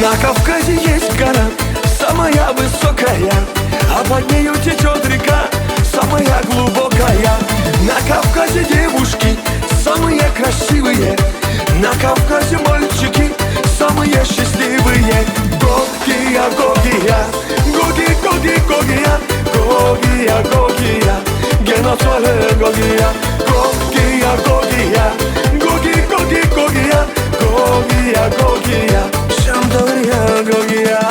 На Кавказе есть гора, самая высокая, а под нею течет река, самая глубокая. На Кавказе девушки самые красивые, на Кавказе мальчики самые счастливые. Гогия, Гогия, Гоги, Гоги, Гогия, Гогия, Гогия, Геноцоле Гогия, Гогия, Гогия, Гоги, Гоги, Гогия, Гогия, Гогия, Шамдория, Гогия.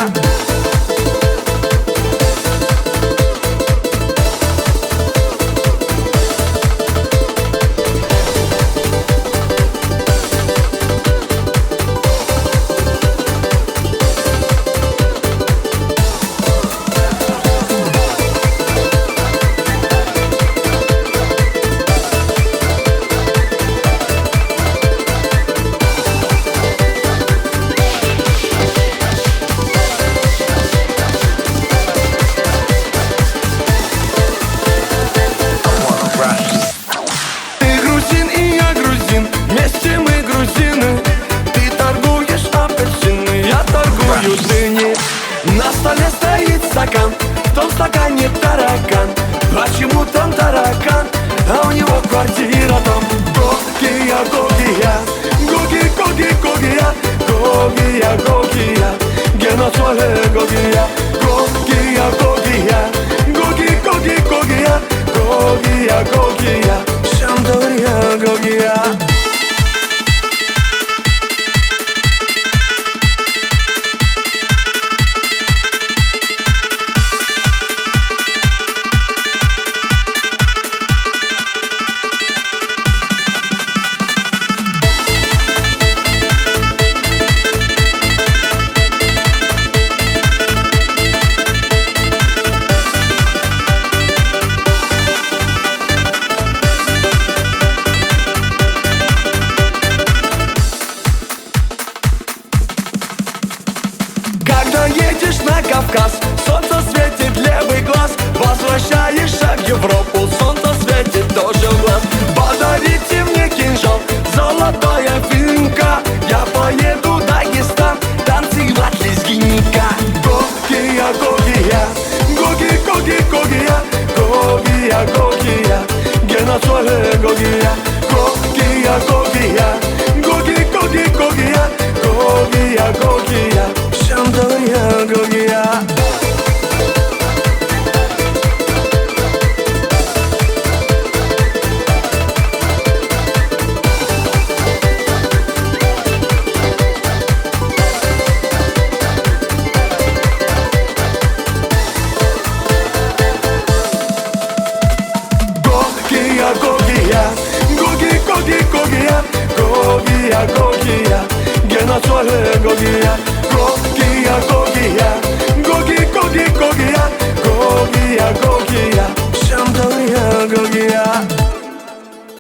Вместе мы грузины, ты торгуешь апельсины, я торгую дыни. На столе стоит стакан, в том стакане таракан. Почему там таракан, а у него квартира там? Гогия, Гогия, Гоги, Гоги, Гогия, Гогия, Гогия, Геноцоле Гогия, Гогия, Гогия, Гоги, Гоги, Гогия, Гогия, Гогия, Шамдория, Гогия. Когда едешь на Кавказ, солнце светит левый глаз. Возвращаешься в Европу, солнце светит тоже в глаз. Подарите мне кинжал, золотая финка, я поеду в Дагестан танцевать лезгинника. Гогия, Гогия, Гоги, Гоги, Гогия, Гогия, Гогия, Геноцоле Гогия, Гогия, Гогия, Гоги, Гоги, Гогия, Гогия, Гогия, Шамдория, Гогия. Гогия, Гогия, Гоги, Гоги, Гогия, Гогия, Гогия, Геноцоле Гогия, Гогия, Гогия, Гоги, Гоги, Гогия, Гогия, Гогия.